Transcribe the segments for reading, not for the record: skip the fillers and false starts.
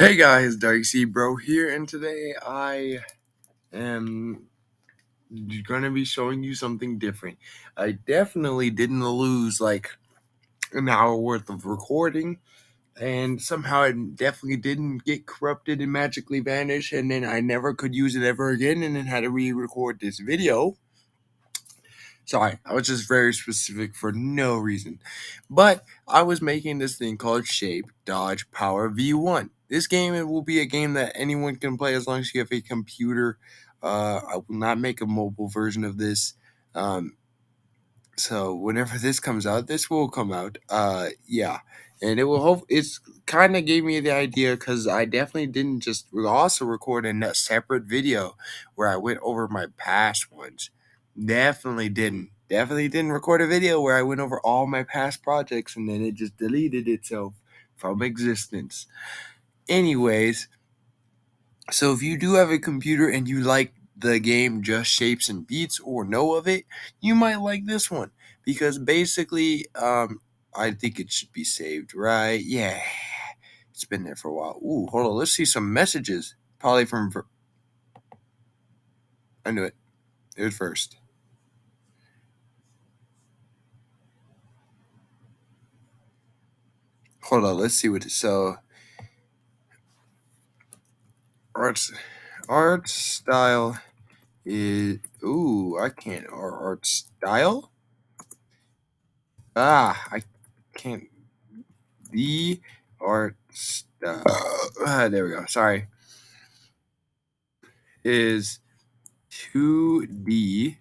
Hey guys, Darcy Bro here, and today I am going to be showing you something different. I definitely didn't lose like an hour worth of recording, and somehow it definitely didn't get corrupted and magically vanish, and then I never could use it ever again, and then had to re record this video. Sorry, I was just very specific for no reason. But I was making this thing called Shape Dodge Power V1. This game, it will be a game that anyone can play as long as you have a computer. I will not make a mobile version of this. Um, so whenever this comes out, this will come out. Yeah, and it will hope it's kind of gave me the idea because I definitely didn't just also record in a separate video where I went over my past ones. Definitely didn't record a video where I went over all my past projects and then it just deleted itself from existence. Anyways, so if you do have a computer and you like the game Just Shapes and Beats or know of it, you might like this one because basically, I think it should be saved, right? Yeah, it's been there for a while. Ooh, hold on, let's see some messages. Probably from I knew it. It was first. Hold on, let's see what it so arts art style is I can't art style. I can't the art style. There we go. Sorry. Is 2D.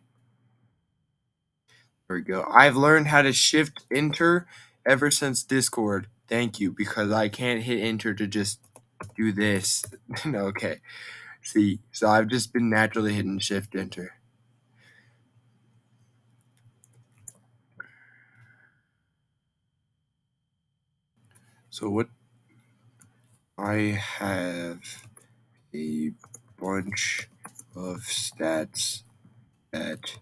There we go. I've learned how to shift enter ever since Discord. Thank you, because I can't hit enter to just do this. No, okay. See, so I've just been naturally hitting shift enter. So what I have a bunch of stats that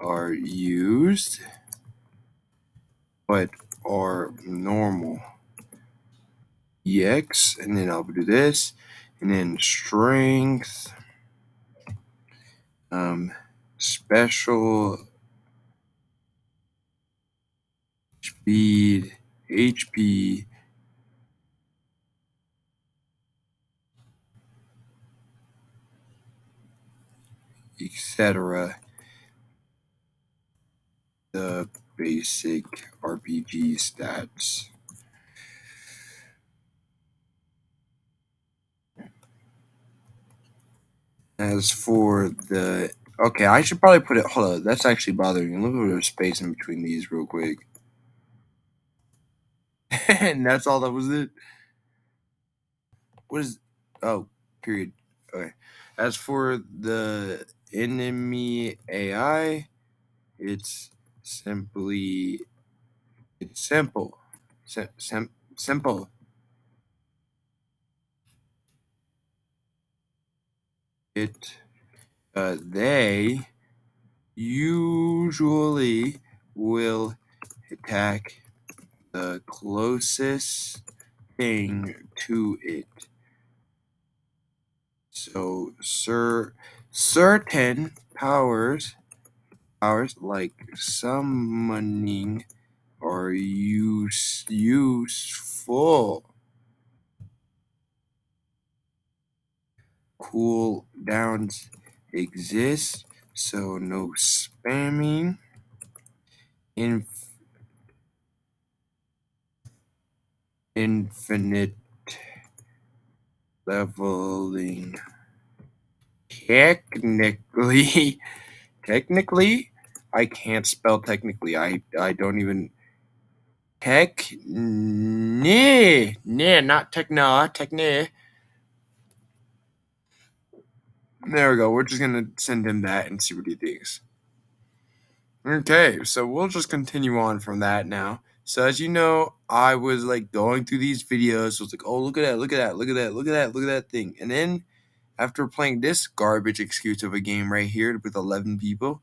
are used but are normal. EX, and then I'll do this, and then strength, special, speed, HP, etc. The basic RPG stats. As for the okay, I should probably put it. Hold on, that's actually bothering me. Look at the space in between these real quick. And that's all that was it. What is? Oh, period. Okay. As for the enemy AI, it's simply it's simple, simple. It they usually will attack the closest thing to it. So, certain powers like summoning are useful. Cooldowns exist, so no spamming. Infinite leveling. Technically, technically, I can't spell technically. I don't even not techne. There we go. We're just gonna send him that and see what he thinks. Okay, so we'll just continue on from that now. So as you know, I was like going through these videos. So it's like, oh, look at that, look at that, look at that, look at that, look at that thing. And then after playing this garbage excuse of a game right here with 11 people,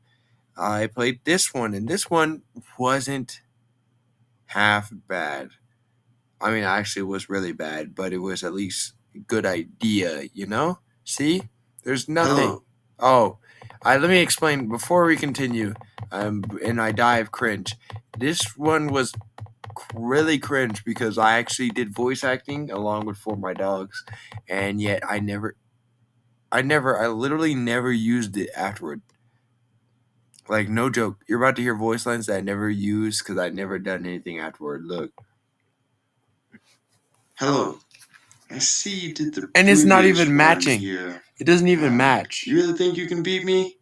I played this one, and this one wasn't half bad. I mean, actually, it was really bad, but it was at least good idea, you know? See? There's nothing. Oh, let me explain before we continue. And I die of cringe. This one was really cringe because I actually did voice acting along with For My Dogs, and yet I literally never used it afterward. Like, no joke. You're about to hear voice lines that I never used because I never done anything afterward. Look. Hello. I see you did the And it's not even one matching. here. It doesn't even match. You really think you can beat me?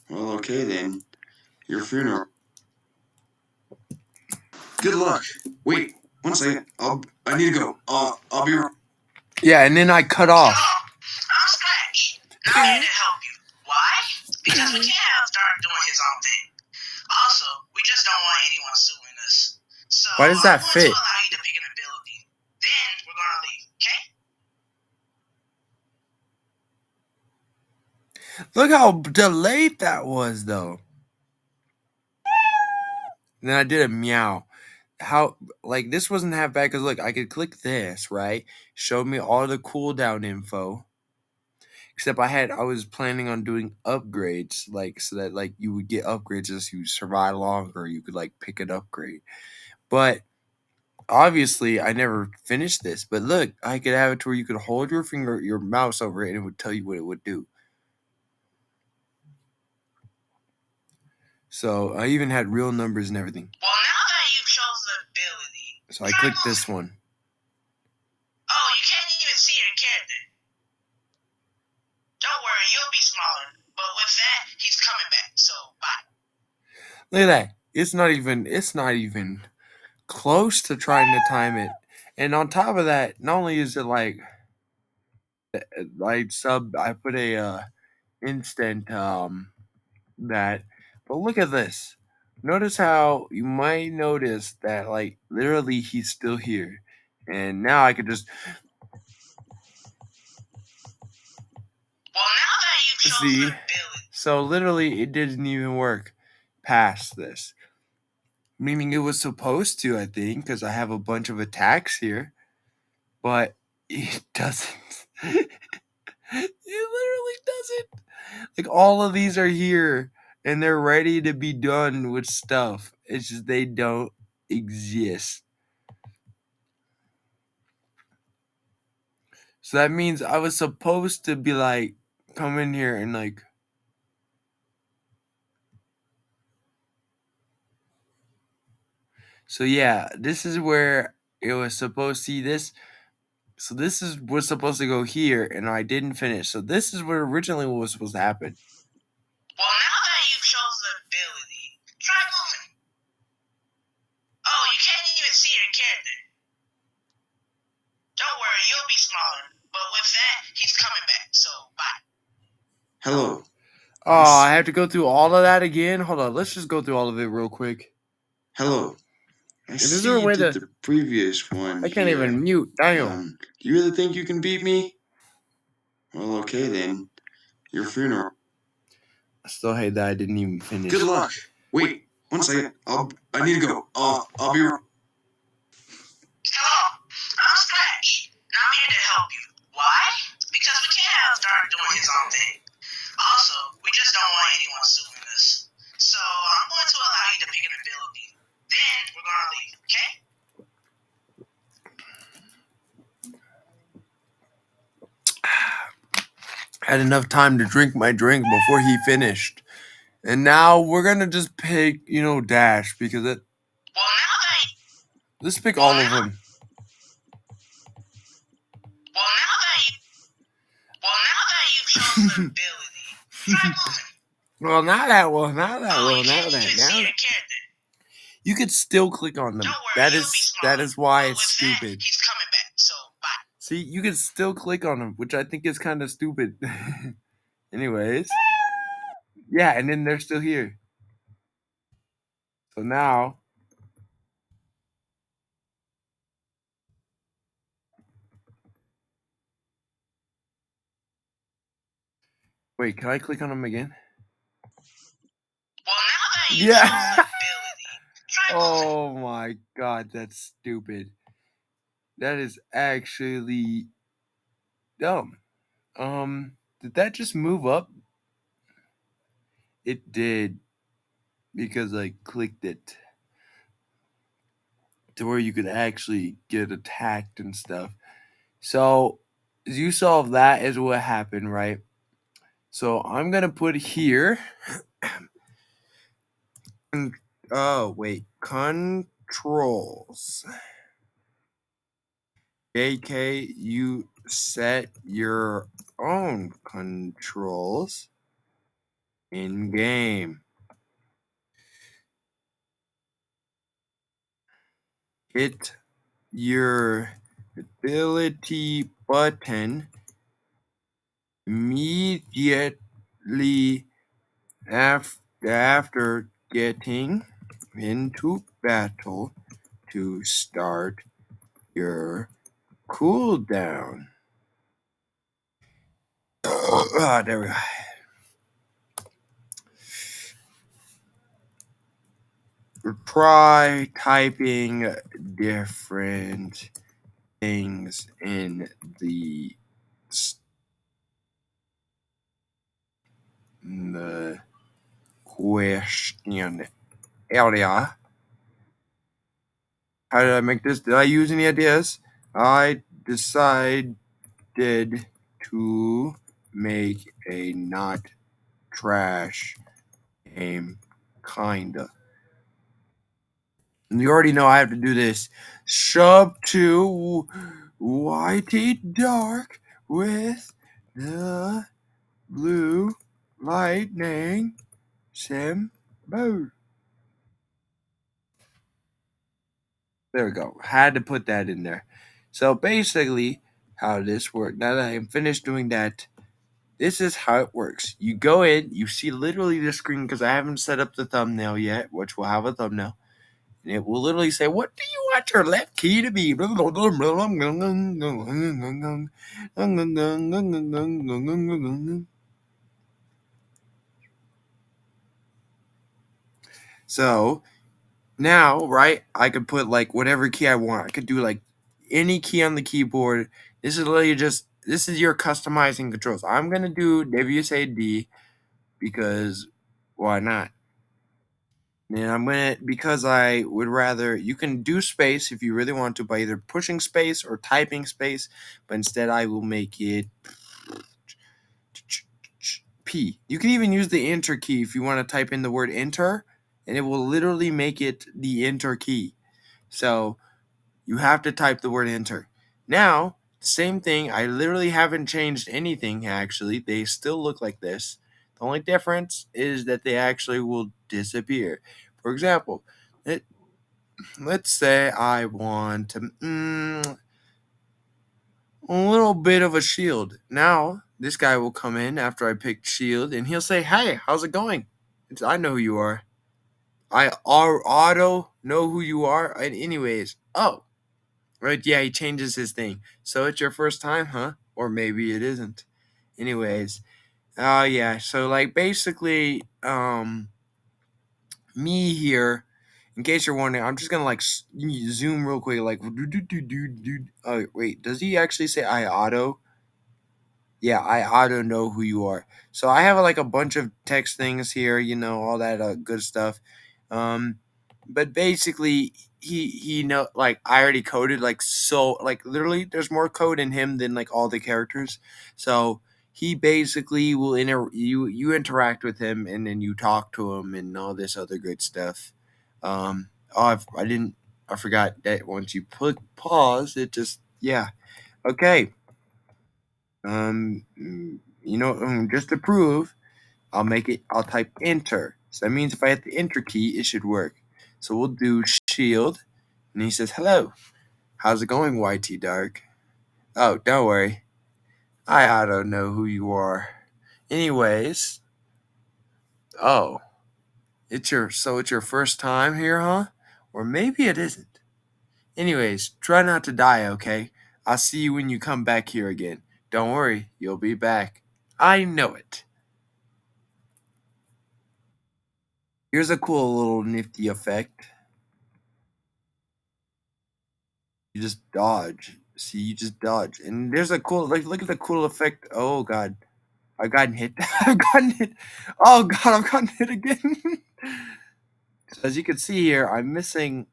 Well, okay then. Your funeral. Good luck. Wait, one second. I need to go. I'll be right. Yeah, and then I cut off. I'm Scratch. And I'm here to help you. Why? Because we can't have Dark doing his own thing. Also, we just don't want anyone suing us. So Why does that I'm going fit? to allow you to pick an ability. Then we're going to leave, okay? Look how delayed that was, though. And then I did a meow. How, like, this wasn't half bad because, look, I could click this, right? Showed me all the cooldown info. Except I was planning on doing upgrades, like, so that, like, you would get upgrades as you survive longer. You could, like, pick an upgrade. But obviously, I never finished this. But look, I could have it to where you could hold your mouse over it, and it would tell you what it would do. So I even had real numbers and everything. Well, now that you've chosen the ability, So I clicked this one. Oh, you can't even see your character. Don't worry, you'll be smaller. But with that, he's coming back. So bye. Look at that. It's not even close to trying to time it. And on top of that, not only is it like I put a instant that, but look at this. Notice how you might notice that, like, literally he's still here. And now I could just Well, now that you've chosen see. the ability. So literally it didn't even work past this. Meaning it was supposed to, I think, because I have a bunch of attacks here. But it doesn't. It literally doesn't. Like, all of these are here and they're ready to be done with stuff. It's just they don't exist. So that means I was supposed to be like, come in here and like. So yeah, this is where it was supposed to see this. So this was supposed to go here, and I didn't finish. So this is what originally was supposed to happen. Well, now that you've chosen the ability, try moving. Oh, you can't even see your character. Don't worry, you'll be smaller. But with that, he's coming back. So bye. Hello. Oh, I have to go through all of that again? Hold on, let's just go through all of it real quick. Hello. Is there a way to the previous one? I can't even mute. Damn. Do you really think you can beat me? Well, okay then. Your funeral. I still hate that I didn't even finish. Good luck. Wait, one second. I need to go. I'll be right. Hello, I'm Scratch. And I'm here to help you. Why? Because we can't have Dark doing his own thing. Also, we just don't want anyone suing us. So I'm going to allow you to pick an ability. Then we're going to leave, okay? Had enough time to drink my drink before he finished. And now we're gonna just pick, Dash, because it. Well, now that Let's pick all of them. Now that you've chosen the ability, try moving. You could still click on them. Don't worry, That is why it's With stupid. That, he's coming back. So bye. See, you can still click on them, which I think is kind of stupid. Anyways. Yeah, and then they're still here. So now. Wait, can I click on them again? Well, now that you've chosen the ability, try moving. Oh my god, that's stupid. That is actually dumb. Did that just move up? It did, because I clicked it to where you could actually get attacked and stuff. So you saw that is what happened, right? So I'm gonna put here. Oh wait, controls. JK, you set your own controls in game. Hit your ability button immediately after getting into battle to start your cooldown. There we go. Try typing different things in the question area. How did I make this? Did I use any ideas? I decided to make a not trash game, kinda. And you already know I have to do this. Sub to YT Dark with the blue lightning symbol. There we go. Had to put that in there. So basically, how this works. Now that I am finished doing that, this is how it works. You go in, you see literally the screen because I haven't set up the thumbnail yet, which will have a thumbnail. And it will literally say, "What do you want your left key to be?" So now, right, I could put like whatever key I want. I could do like any key on the keyboard. This is literally this is your customizing controls. I'm gonna do WSAD because why not? And I'm gonna, because I would rather, you can do space if you really want to by either pushing space or typing space, but instead I will make it P. You can even use the enter key if you want to type in the word enter, and it will literally make it the enter key. So you have to type the word enter. Now, same thing. I literally haven't changed anything, actually. They still look like this. The only difference is that they actually will disappear. For example, let's say I want a little bit of a shield. Now, this guy will come in after I picked shield, and he'll say, "Hey, how's it going? I know who you are. I auto know who you are." And anyways, oh, right, yeah, he changes his thing. So it's your first time, huh? Or maybe it isn't. Anyways, yeah. So like basically, me here. In case you're wondering, I'm just gonna like zoom real quick. Like, oh wait, does he actually say I auto? Yeah, I auto know who you are. So I have like a bunch of text things here, all that good stuff. Um, but basically, he know, like, I already coded like, so like literally there's more code in him than like all the characters. So he basically will you interact with him, and then you talk to him and all this other good stuff. I forgot that once you put pause, it just, yeah. Okay. Just to prove, I'll type enter. So that means if I hit the enter key, it should work. So we'll do shield, and he says, "Hello, how's it going, YT Dark?" Oh, don't worry, I don't know who you are. Anyways, oh, it's your first time here, huh? Or maybe it isn't. Anyways, try not to die, okay? I'll see you when you come back here again. Don't worry, you'll be back. I know it. Here's a cool little nifty effect. You just dodge. See, you just dodge, and there's a cool look at the cool effect. Oh god, I've gotten hit. I've gotten hit. Oh god, I've gotten hit again. So as you can see here, I'm missing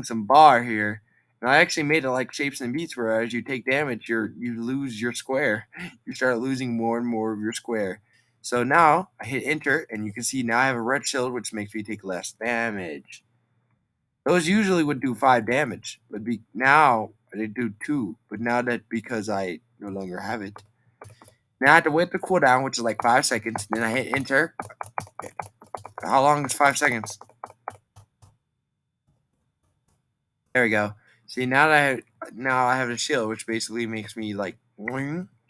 some bar here. And I actually made it like Shapes and Beats, where as you take damage, you lose your square. You start losing more and more of your square. So now I hit enter, and you can see now I have a red shield, which makes me take less damage. Those usually would do 5 damage, but now they do 2. But now that because I no longer have it, now I have to wait the cooldown, which is like 5 seconds. Then I hit enter. How long is 5 seconds? There we go. See, now I have a shield, which basically makes me like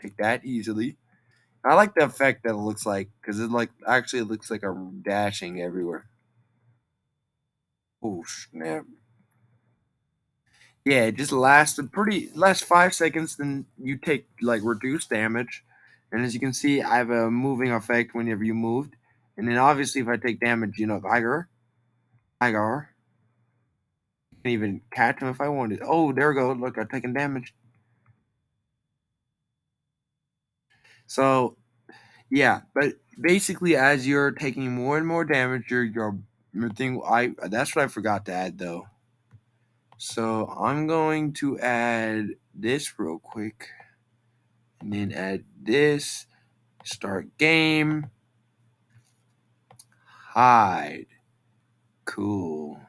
take that easily. I like the effect that it looks like because it actually looks like I'm dashing everywhere. Oh snap! Yeah, it just lasts 5 seconds. Then you take like reduced damage, and as you can see, I have a moving effect whenever you moved, and then obviously if I take damage, Igar, can even catch him if I wanted. Oh, there we go. Look, I'm taking damage. So yeah, but basically, as you're taking more and more damage, your thing. That's what I forgot to add though. So I'm going to add this real quick, and then add this. Start game. Hide. Cool.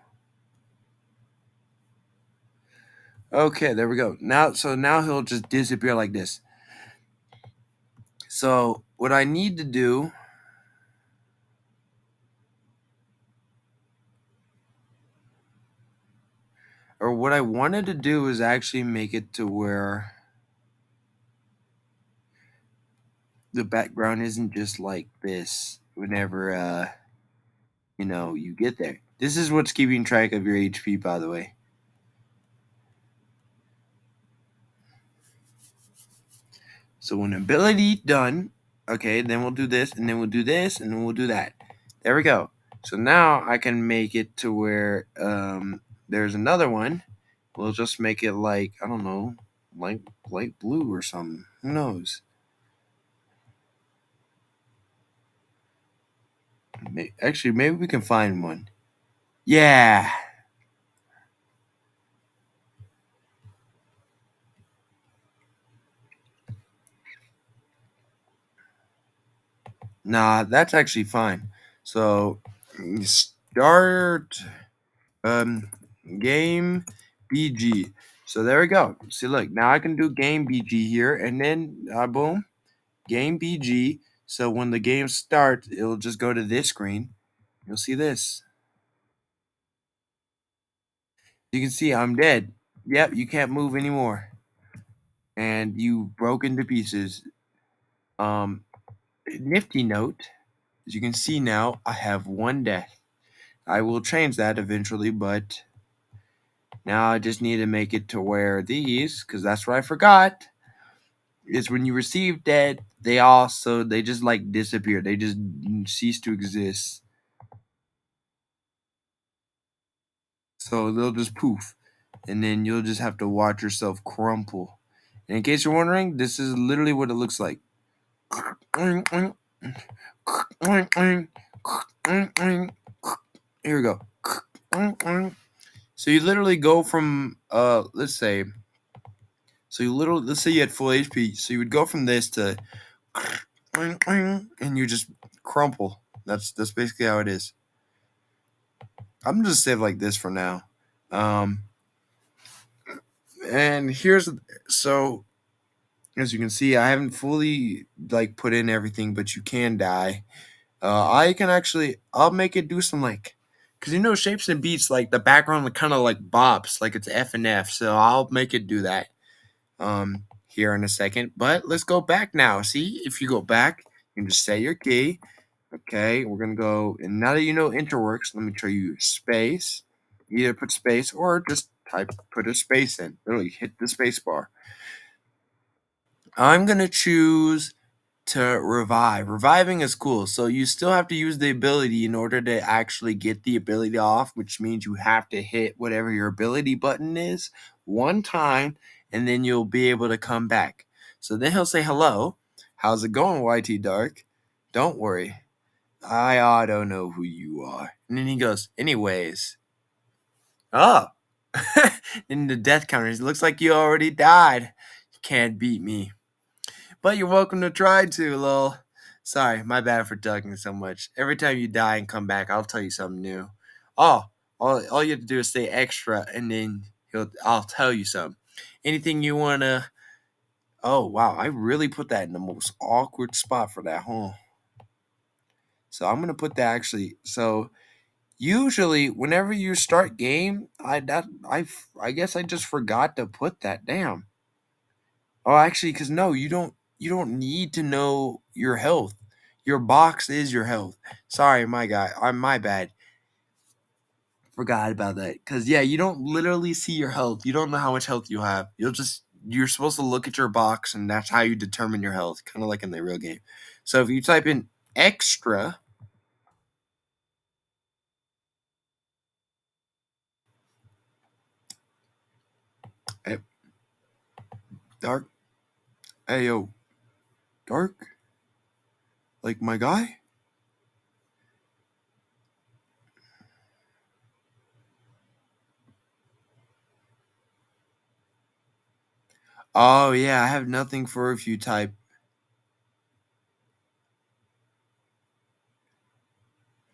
Okay, there we go. Now he'll just disappear like this. So what I need to do, or what I wanted to do, is actually make it to where the background isn't just like this whenever you get there. This is what's keeping track of your HP, by the way. So when ability done, okay, then we'll do this, and then we'll do this, and then we'll do that. There we go. So now I can make it to where there's another one. We'll just make it like, I don't know, light blue or something. Who knows? Actually, maybe we can find one. Yeah. Nah, that's actually fine. So start game BG. So there we go. See, look, now I can do game BG here, and then boom, game BG. So when the game starts, it'll just go to this screen. You'll see this. You can see I'm dead. Yep, you can't move anymore, and you broke into pieces. Nifty note, as you can see now, I have 1 death. I will change that eventually, but now I just need to make it to where these, because that's what I forgot, is when you receive dead, they just like disappear. They just cease to exist. So they'll just poof, and then you'll just have to watch yourself crumple. And in case you're wondering, this is literally what it looks like. Here we go. So you literally go from let's say you had full HP. So you would go from this to and you just crumple. That's basically how it is. I'm just save like this for now. And so as you can see, I haven't fully like put in everything, but you can die. I'll make it do some like, because Shapes and Beats, like the background kind of like bops, like it's F and F. So I'll make it do that here in a second. But let's go back now. See, if you go back, you can just say your key. Okay, we're gonna go, and now that you know enter works, let me show you space. Either put space or just put a space in. Literally hit the space bar. I'm gonna choose to revive. Reviving is cool. So you still have to use the ability in order to actually get the ability off, which means you have to hit whatever your ability button is 1 time, and then you'll be able to come back. So then he'll say, hello, how's it going, YT Dark? Don't worry, I don't know who you are. And then he goes, anyways, oh. In the death counters, it looks like you already died. You can't beat me. But you're welcome to try to, lol. Sorry, my bad for talking so much. Every time you die and come back, I'll tell you something new. Oh, all you have to do is say extra, and then I'll tell you something. Anything you wanna. Oh wow, I really put that in the most awkward spot for that, huh? So I'm gonna put that actually. So usually, whenever you start game, I guess I just forgot to put that. Damn. Oh, actually, because no, you don't need to know your health. Your box is your health. Sorry, my guy. I'm my bad. Forgot about that. Because yeah, you don't literally see your health. You don't know how much health you have. You're supposed to look at your box, and that's how you determine your health. Kind of like in the real game. So if you type in extra. Hey, Dark. Hey yo, Dark. Like my guy. Oh yeah, I have nothing for if you type.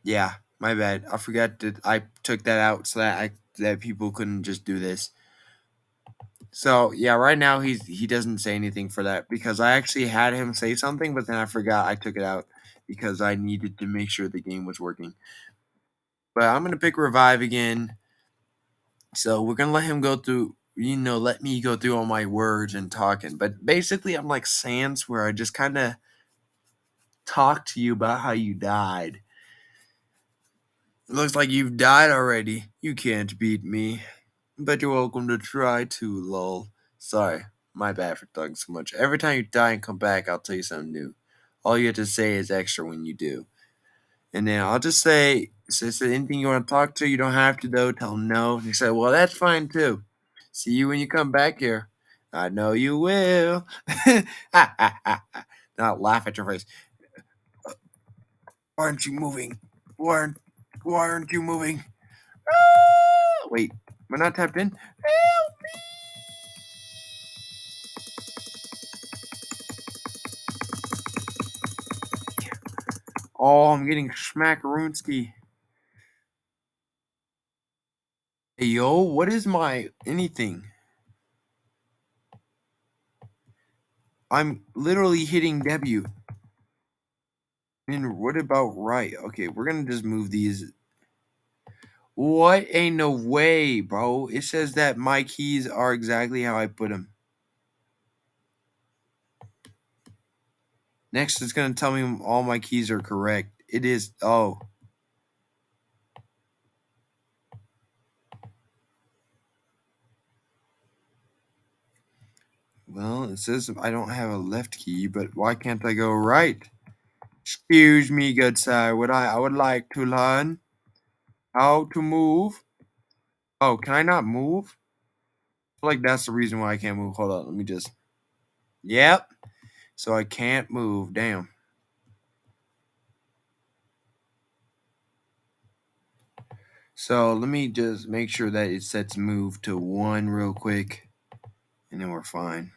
Yeah, my bad. I forgot that I took that out so that people couldn't just do this. So yeah, right now he doesn't say anything for that because I actually had him say something, but then I forgot I took it out because I needed to make sure the game was working. But I'm gonna pick revive again. So we're gonna let him go through. Let me go through all my words and talking. But basically, I'm like Sans, where I just kind of talk to you about how you died. Looks like you've died already. You can't beat me. But you're welcome to try to, lol. Sorry, my bad for talking so much. Every time you die and come back, I'll tell you something new. All you have to say is extra when you do. And then I'll just say, is there anything you want to talk to? You don't have to, though. Tell him no. And he said, well, that's fine, too. See you when you come back here. I know you will. Now laugh at your face. Why aren't you moving? Why aren't you moving? Wait, am I not tapped in? Help me! Oh, I'm getting smackaroonski. Hey, yo, what is my anything? I'm literally hitting W. And what about right? Okay, we're gonna just move these. What? Ain't no way, bro. It says that my keys are exactly how I put them. Next, it's gonna tell me all my keys are correct. It is. Oh. Well, it says I don't have a left key, but why can't I go right? Excuse me, good sir. I would like to learn how to move. Oh, can I not move? I feel like that's the reason why I can't move. Hold on, let me just. Yep. So I can't move. Damn. So let me just make sure that it sets move to 1 real quick, and then we're fine.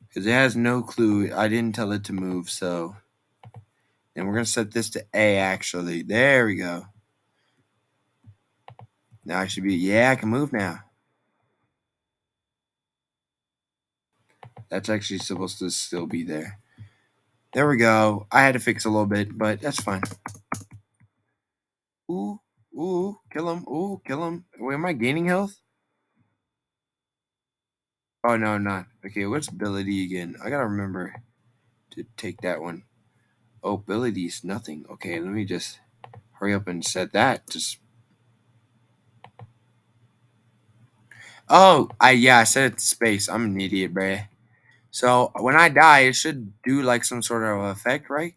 Because it has no clue. I didn't tell it to move, so. And we're going to set this to A, actually. There we go. Now I should be. Yeah, I can move now. That's actually supposed to still be there. There we go. I had to fix a little bit, but that's fine. Ooh, kill him. Ooh, kill him. Wait, am I gaining health? Oh, no, I'm not. Okay, what's ability again? I gotta remember to take that one. Oh, abilities, nothing. Okay, let me just hurry up and set that. Just. Oh, I set it to space. I'm an idiot, bruh. So when I die, it should do like some sort of effect, right?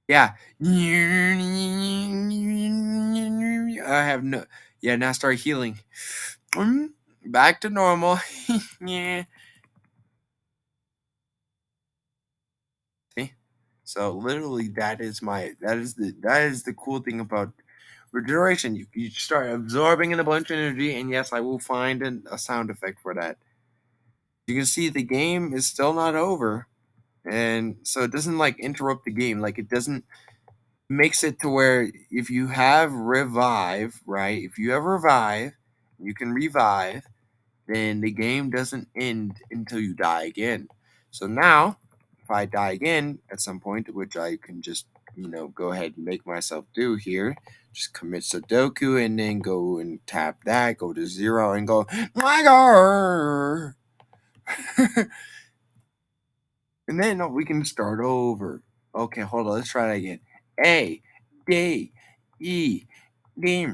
Yeah. I have no. Yeah, now start healing. back to normal. Yeah. See? So literally that is the cool thing about regeneration. You start absorbing in a bunch of energy, and yes, I will find a sound effect for that. You can see the game is still not over, and so it doesn't like interrupt the game. Like it doesn't makes it to where if you have revive, right? If you have revive, you can revive, then the game doesn't end until you die again. So now, if I die again at some point, which I can just, go ahead and make myself do here, just commit Sudoku and then go and tap that, go to 0 and go, my God! And then we can start over. Okay, hold on, let's try that again. A, D, E, D.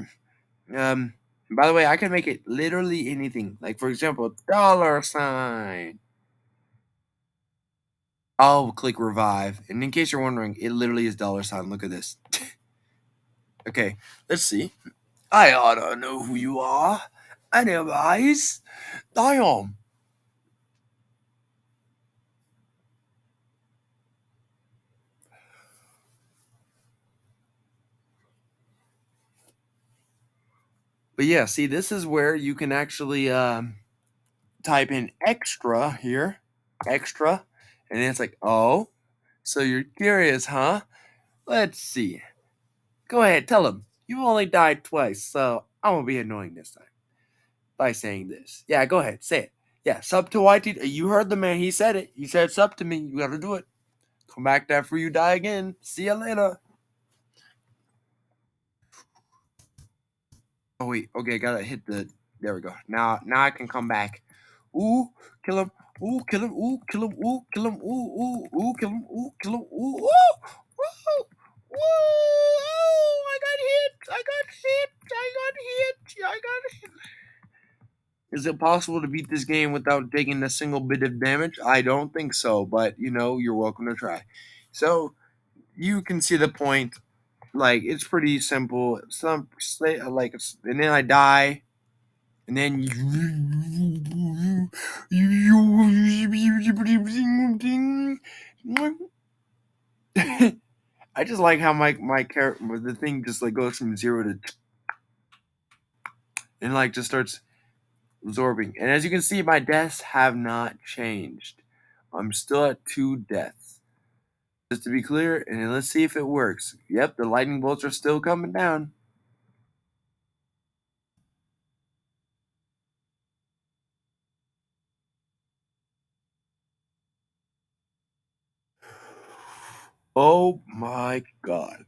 By the way, I can make it literally anything. Like, for example, dollar sign. I'll click revive. And in case you're wondering, it literally is dollar sign. Look at this. Okay, let's see. I ought to know who you are. Anyways, Dion. But yeah, see, this is where you can actually type in extra here. Extra. And then it's like, oh, so you're curious, huh? Let's see. Go ahead, tell him. You only died twice, so I'm gonna be annoying this time by saying this. Yeah, go ahead, say it. Yeah, sub to YT. You heard the man. He said it. He said sub to me. You gotta do it. Come back after you die again. See you later. Oh wait. Okay, gotta hit the. There we go. Now I can come back. Ooh, kill him. Ooh, kill him. Ooh, kill him. Ooh, kill him. Ooh, ooh, ooh, kill him. Ooh, kill him. Ooh, ooh, ooh. Whoa! I got hit! I got hit! I got hit! I got hit! Is it possible to beat this game without taking a single bit of damage? I don't think so, but you're welcome to try. So you can see the point. Like it's pretty simple. And then I die, and then I just like how my character, the thing just like goes from 0 to and like just starts absorbing. And as you can see, my deaths have not changed. I'm still at 2 deaths. Just to be clear, and then let's see if it works. Yep, the lightning bolts are still coming down. Oh my god.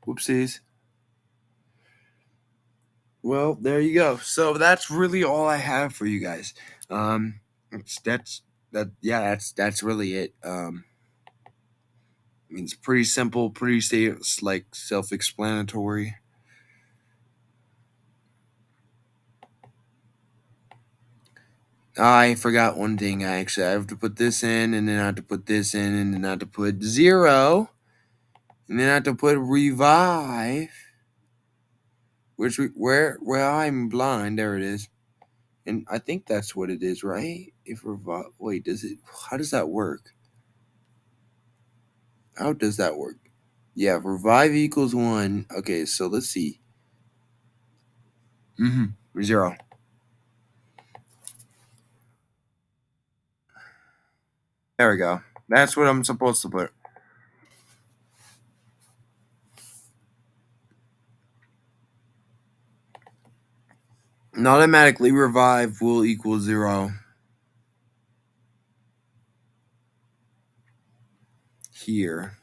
Whoopsies. Well, there you go. So that's really all I have for you guys. That's that. Yeah, that's really it. I mean, it's pretty simple, pretty safe, like self-explanatory. I forgot one thing. I have to put this in, and then I have to put this in, and then I have to put 0, and then I have to put revive. Where I'm blind, there it is. And I think that's what it is, right? If revive, wait, how does that work? How does that work? Yeah, revive equals 1. Okay, so let's see. 0. There we go. That's what I'm supposed to put. And automatically revive will equal 0. Here.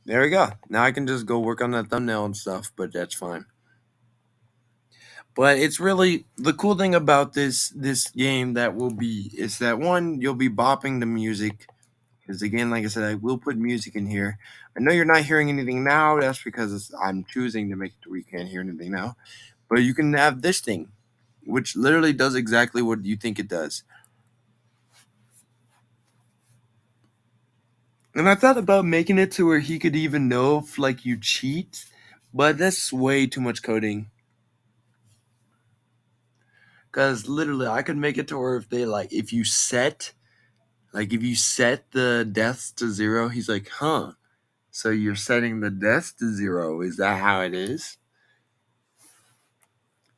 There we go. Now I can just go work on that thumbnail and stuff, but that's fine. But it's really the cool thing about this game that will be is that one, you'll be bopping the music Because again, like I said, I will put music in here. I know you're not hearing anything now. That's because I'm choosing to make it to where you can't hear anything now. But you can have this thing, which literally does exactly what you think it does. And I thought about making it to where he could even know if like you cheat, but that's way too much coding. Cause literally I could make it to where if you set the deaths to 0, he's like, huh. So you're setting the deaths to 0. Is that how it is?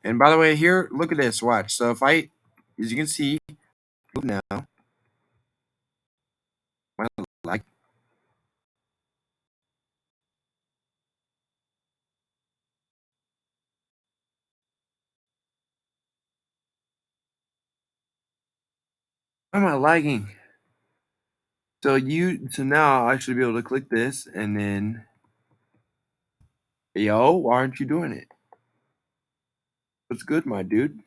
And by the way, here, look at this. Watch. So if I, as you can see, now, like, why am I lagging? So now I should be able to click this and then, yo, why aren't you doing it? What's good, my dude?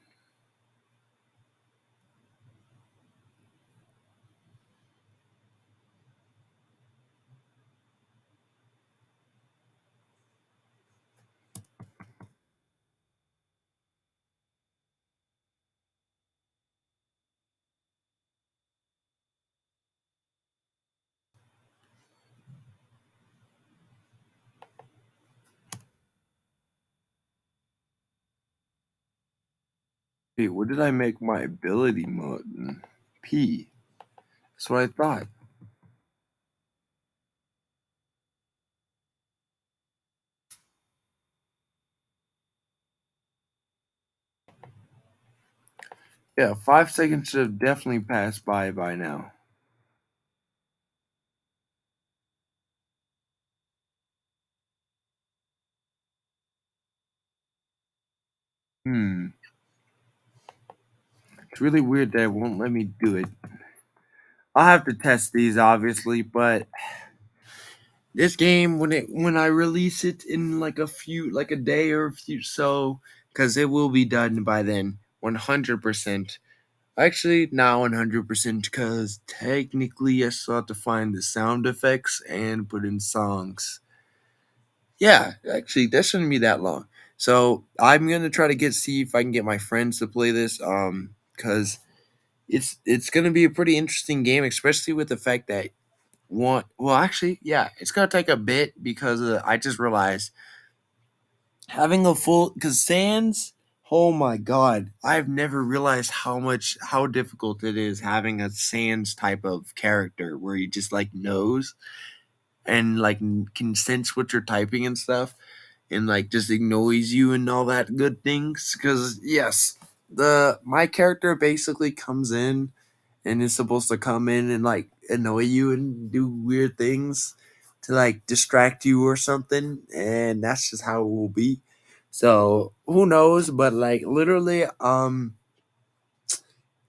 Hey, what did I make my ability mode? P. That's what I thought. Yeah, 5 seconds should have definitely passed by now. It's really weird that it won't let me do it. I'll have to test these, obviously, but this game, when I release it in like a day or a few, so because it will be done by then, 100%. Actually, not 100%, because technically I still have to find the sound effects and put in songs. Yeah, actually, that shouldn't be that long. So I'm gonna try to see if I can get my friends to play this. Because it's gonna be a pretty interesting game, especially with the fact that one. Well, actually, yeah, it's gonna take a bit because I just realized having a full because Sans. Oh my god, I've never realized how difficult it is having a Sans type of character where he just like knows and like can sense what you're typing and stuff and like just ignores you and all that good things. Because yes, the my character basically comes in and is supposed to come in and like annoy you and do weird things to like distract you or something, and that's just how it will be. So who knows? But like literally,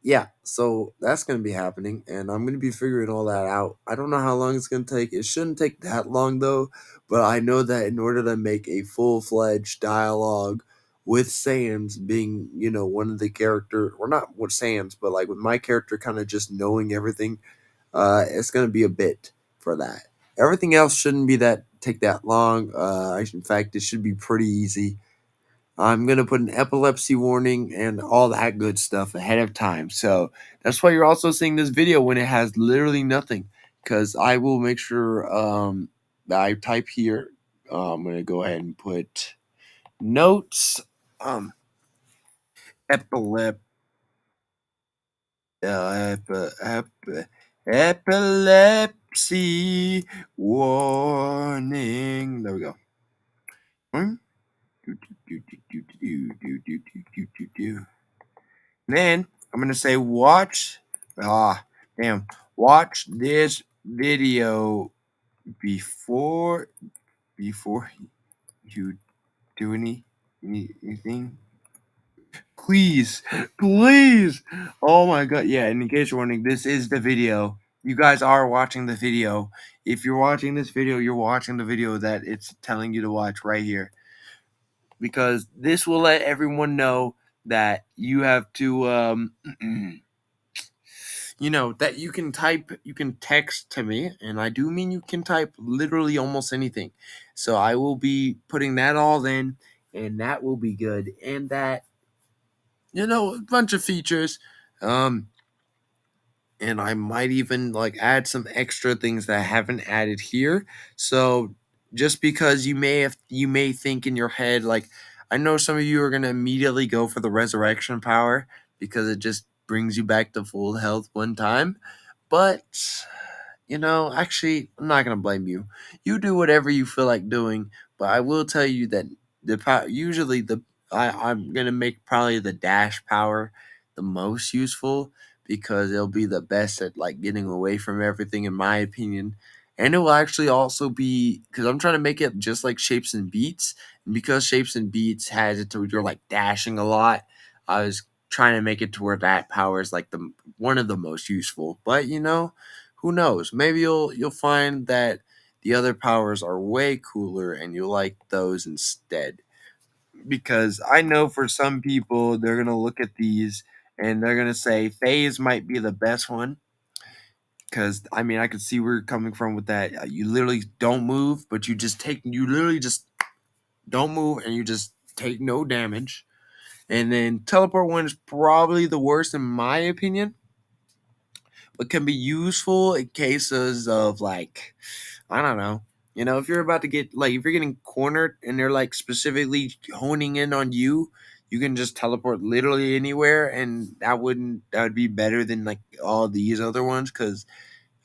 yeah, so that's going to be happening, and I'm going to be figuring all that out. I don't know how long it's going to take. It shouldn't take that long, though, but I know that in order to make a full fledged dialogue with Sans being, one of the character, or not with Sans, but like with my character kind of just knowing everything, it's going to be a bit for that. Everything else shouldn't be take that long. In fact, it should be pretty easy. I'm going to put an epilepsy warning and all that good stuff ahead of time. So that's why you're also seeing this video when it has literally nothing. Because I will make sure that I type here. I'm going to go ahead and put notes. Epilep, epilepsy warning. There we go. Do, do, do, do, do, do, do, do, do, do, do. Then I'm gonna say watch. Damn! Watch this video before you do anything. Please, please. Oh my god! Yeah. And in case you're wondering, this is the video. You guys are watching the video. If you're watching this video, you're watching the video that it's telling you to watch right here, because this will let everyone know that you have to that you can text to me, and I do mean you can type literally almost anything. So I will be putting that all in, and that will be good. And that, a bunch of features. Um, and I might even like add some extra things that I haven't added here. So just because you may think in your head, like, I know some of you are gonna immediately go for the resurrection power because it just brings you back to full health one time. But actually, I'm not gonna blame you. You do whatever you feel like doing, but I will tell you that usually I'm gonna make probably the dash power the most useful because it'll be the best at like getting away from everything, in my opinion. And it will actually also be because I'm trying to make it just like Shapes and Beats, and because Shapes and Beats has it to where you're like dashing a lot. I was trying to make it to where that power is like the one of the most useful. But who knows? Maybe you'll find that the other powers are way cooler and you'll like those instead. Because I know for some people they're gonna look at these and they're gonna say phase might be the best one. Because I mean I could see where you're coming from with that. You literally don't move, but you literally just don't move and you just take no damage. And then teleport one is probably the worst in my opinion, but can be useful in cases of like, I don't know. If you're about to get like if you're getting cornered and they're like specifically honing in on you, you can just teleport literally anywhere, and that would be better than like all these other ones. Because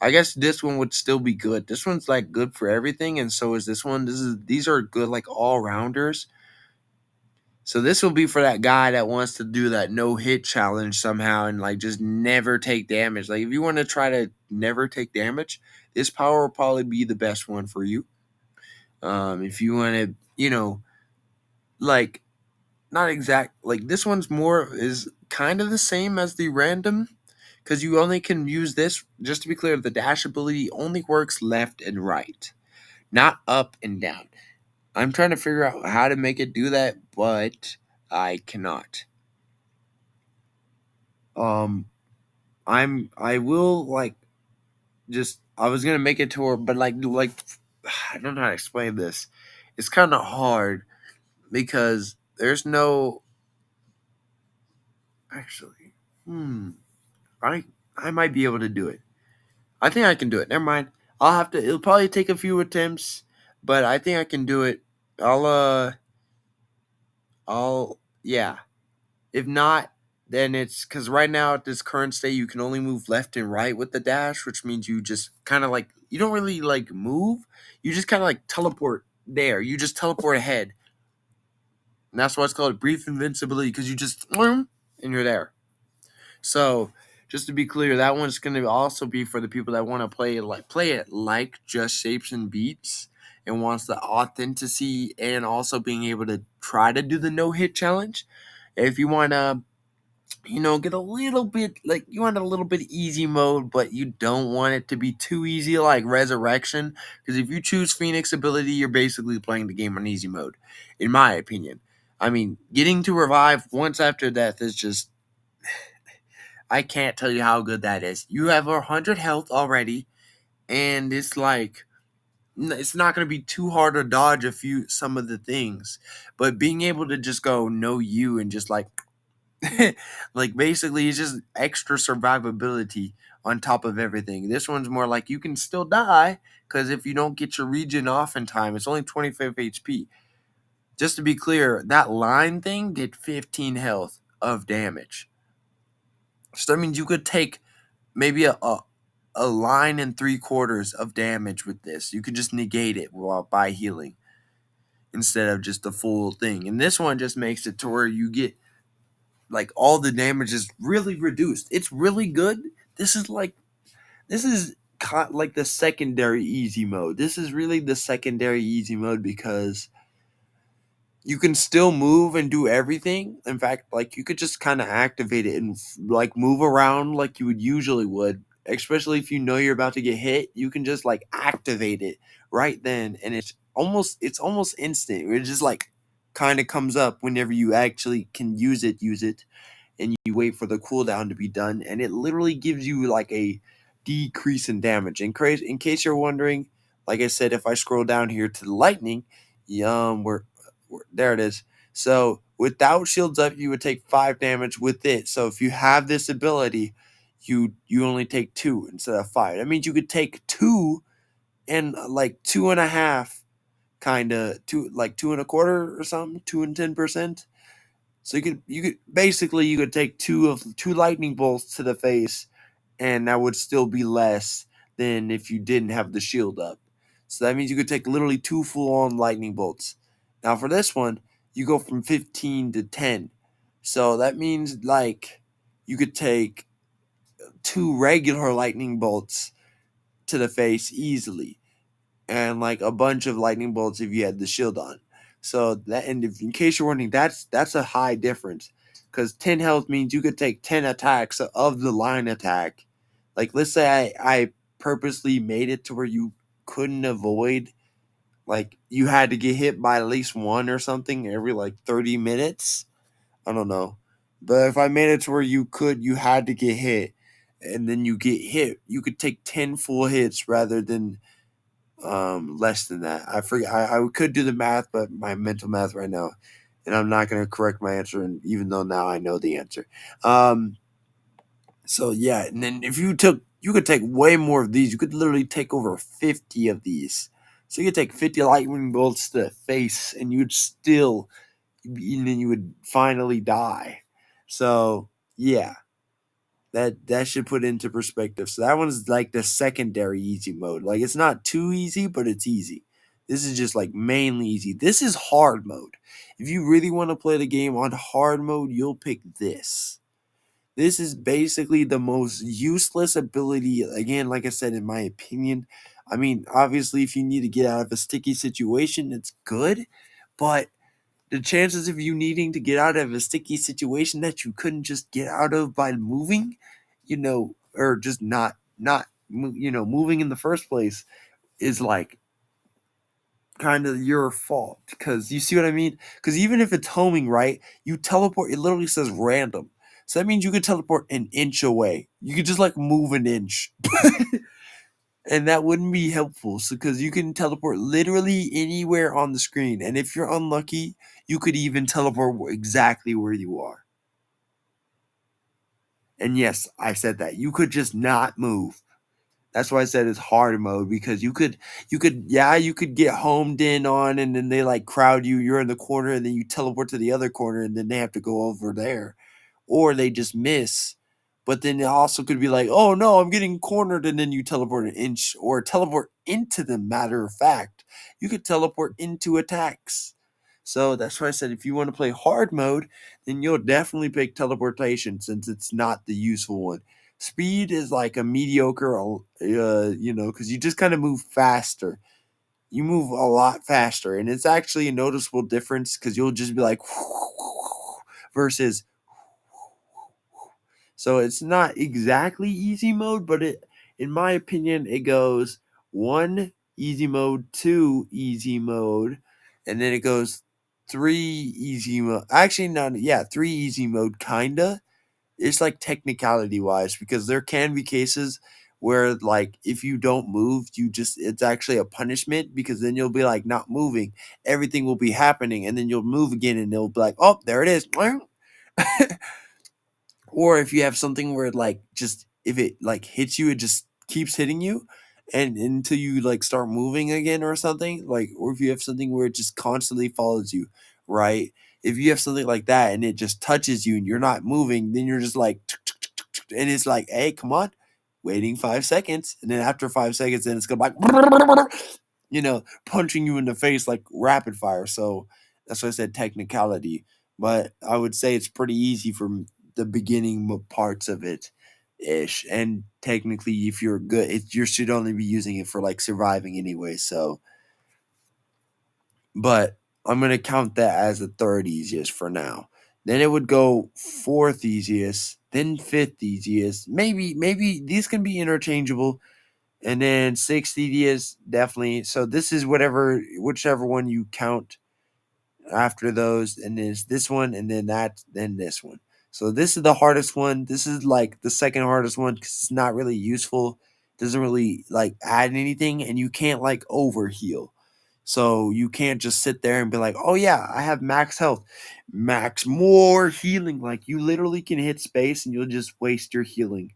I guess this one would still be good. This one's like good for everything, and so is this one. These are good like all rounders. So this will be for that guy that wants to do that no hit challenge somehow and like just never take damage. Like if you want to try to never take damage, this power will probably be the best one for you. If you want to, like not exact like this one's more is kind of the same as the random because you only can use this. Just to be clear, the dash ability only works left and right, not up and down. I'm trying to figure out how to make it do that, but I cannot. Um, I will like just I was gonna make it to her, but like I don't know how to explain this. It's kind of hard because there's no actually. I I might be able to do it. I think I can do it. Never mind. I'll have to. It'll probably take a few attempts, but I think I can do it. I'll yeah. If not, then it's because right now at this current state, you can only move left and right with the dash, which means you just kind of like you don't really like move. You just kind of like teleport there. You just teleport ahead, and that's why it's called brief invincibility because you just and you're there. So just to be clear, that one's going to also be for the people that want to play it like just Shapes and Beats and wants the authenticity and also being able to try to do the no hit challenge. If you want to get a little bit like you want a little bit easy mode, but you don't want it to be too easy like Resurrection. Because if you choose Phoenix ability, you're basically playing the game on easy mode, in my opinion. I mean, getting to revive once after death is just I can't tell you how good that is. You have 100 health already, and it's like it's not going to be too hard to dodge some of the things, but being able to just go no you and just like like basically it's just extra survivability on top of everything. This one's more like you can still die because if you don't get your regen off in time, it's only 25 HP. Just to be clear, that line thing did 15 health of damage. So that means you could take maybe a line and 3/4 of damage with this. You could just negate it by healing instead of just the full thing. And this one just makes it to where you get like all the damage is really reduced. It's really good. This is like the secondary easy mode. This is really the secondary easy mode because you can still move and do everything. In fact, like you could just kind of activate it and like move around like you would usually would. Especially if you know you're about to get hit, you can just like activate it right then, and it's almost instant. It just like kind of comes up whenever you actually can use it. and you wait for the cooldown to be done, and it literally gives you like a decrease in damage. In case you're wondering, like I said, if I scroll down here to the lightning, there it is. So without shields up, you would take 5 damage. With it, so if you have this ability, you only take 2 instead of 5. That means you could take 2 and like 2.5, kind of 2.25 or something, 2 and 10%. So you could take two lightning bolts to the face, and that would still be less than if you didn't have the shield up. So that means you could take literally 2 full-on lightning bolts. Now for this one, you go from 15 to 10. So that means like you could take 2 regular lightning bolts to the face easily, and like a bunch of lightning bolts if you had the shield on. So that, and if, in case you're wondering, that's a high difference, because 10 health means you could take 10 attacks of the line attack. Like let's say I purposely made it to where you couldn't avoid, like you had to get hit by at least one or something every like 30 minutes. I don't know. But if I made it to where you had to get hit, and then you get hit, you could take 10 full hits rather than less than that. I forget. I could do the math, but my mental math right now, and I'm not going to correct my answer, and even though now I know the answer. So yeah, and then if you could take way more of these. You could literally take over 50 of these. So you could take 50 lightning bolts to the face, and and then you would finally die. So yeah, that should put into perspective. So that one's like the secondary easy mode. Like it's not too easy, but it's easy. This is just like mainly easy. This is hard mode. If you really want to play the game on hard mode, you'll pick this. This is basically the most useless ability. Again, like I said, in my opinion. I mean, obviously, if you need to get out of a sticky situation, it's good. But the chances of you needing to get out of a sticky situation that you couldn't just get out of by moving, or just not moving in the first place, is like kind of your fault. Because you see what I mean? Because even if it's homing, right, you teleport, it literally says random. So that means you could teleport an inch away. You could just like move an inch. And that wouldn't be helpful. So, because you can teleport literally anywhere on the screen. And if you're unlucky, you could even teleport exactly where you are. And yes, I said that. You could just not move. That's why I said it's hard mode, because you could get homed in on, and then they like crowd you. You're in the corner, and then you teleport to the other corner, and then they have to go over there, or they just miss. But then it also could be like, oh no, I'm getting cornered, and then you teleport an inch, or teleport into them. Matter of fact, you could teleport into attacks. So that's why I said if you want to play hard mode, then you'll definitely pick teleportation, since it's not the useful one. Speed is like a mediocre, because you just kind of move faster. You move a lot faster, and it's actually a noticeable difference, because you'll just be like versus. So it's not exactly easy mode, but in my opinion, it goes 1 easy mode, 2 easy mode, and then it goes 3 easy mode. Actually, no, yeah, 3 easy mode, kinda. It's like technicality wise, because there can be cases where like if you don't move, it's actually a punishment, because then you'll be like not moving, everything will be happening, and then you'll move again, and it'll be like, oh, there it is. Or if you have something where it like just if it like hits you, it just keeps hitting you, and until you like start moving again or something, like, or if you have something where it just constantly follows you, right? If you have something like that and it just touches you and you're not moving, then you're just like and it's like, hey, come on, waiting 5 seconds, and then after 5 seconds, then it's gonna like punching you in the face like rapid fire. So that's why I said technicality, but I would say it's pretty easy from the beginning parts of it ish. And technically, if you're good, you should only be using it for like surviving anyway. So, but I'm gonna count that as the third easiest for now. Then it would go fourth easiest, then fifth easiest. Maybe these can be interchangeable, and then sixth easiest definitely. So this is whichever one you count after those, and there's this one, and then that, then this one. So this is the hardest one. This is like the second hardest one because it's not really useful. Doesn't really like add anything, and you can't like over heal. So you can't just sit there and be like, oh yeah, I have max health, max more healing. Like you literally can hit space and you'll just waste your healing.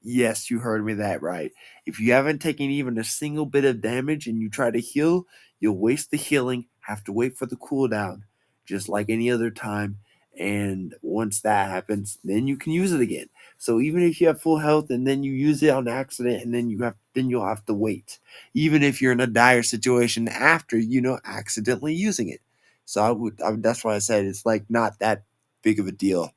Yes, you heard me that right. If you haven't taken even a single bit of damage and you try to heal, you'll waste the healing, have to wait for the cooldown, just like any other time. And once that happens, then you can use it again. So even if you have full health and then you use it on accident and then you'll have to wait. Even if you're in a dire situation after, accidentally using it. So that's why I said it's like not that big of a deal.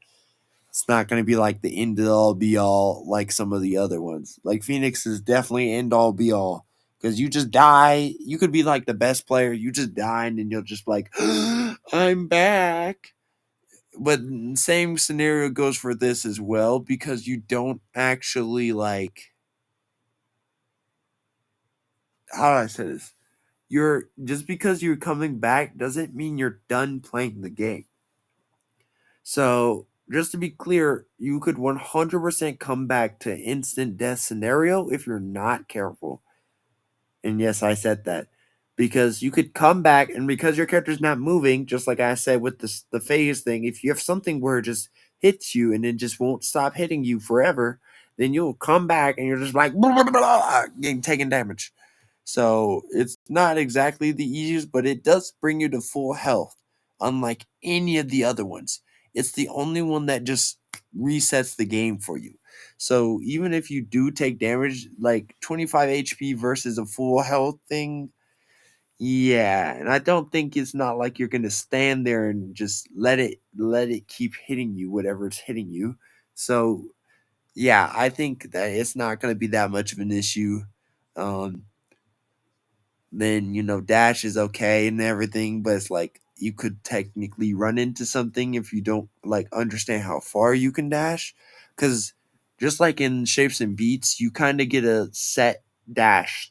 It's not going to be like the end all be all like some of the other ones. Like Phoenix is definitely end all be all because you just die. You could be like the best player, you just die, and then you'll just be like, I'm back. But same scenario goes for this as well because you don't actually like. How do I say this? You're just because you're coming back doesn't mean you're done playing the game. So, just to be clear, you could 100% come back to instant death scenario if you're not careful. And yes, I said that. Because you could come back, and because your character's not moving, just like I said with the phase thing, if you have something where it just hits you and it just won't stop hitting you forever, then you'll come back and you're just like, blah, blah, blah, blah, getting taking damage. So it's not exactly the easiest, but it does bring you to full health, unlike any of the other ones. It's the only one that just resets the game for you. So even if you do take damage, like 25 HP versus a full health thing, yeah, and I don't think it's not like you're gonna stand there and just let it keep hitting you, whatever it's hitting you. So yeah, I think that it's not gonna be that much of an issue. Um, then dash is okay and everything, but it's like you could technically run into something if you don't like understand how far you can dash, because just like in Shapes and Beats you kind of get a set dash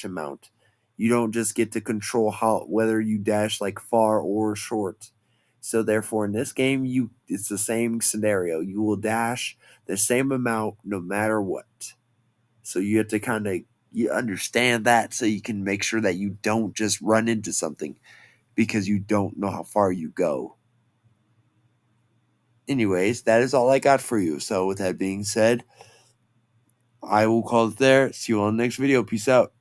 amount. You don't just get to control how whether you dash like far or short. So therefore in this game it's the same scenario. You will dash the same amount no matter what. So you have to kind of you understand that so you can make sure that you don't just run into something because you don't know how far you go. Anyways, that is all I got for you. So with that being said, I will call it there. See you on the next video. Peace out.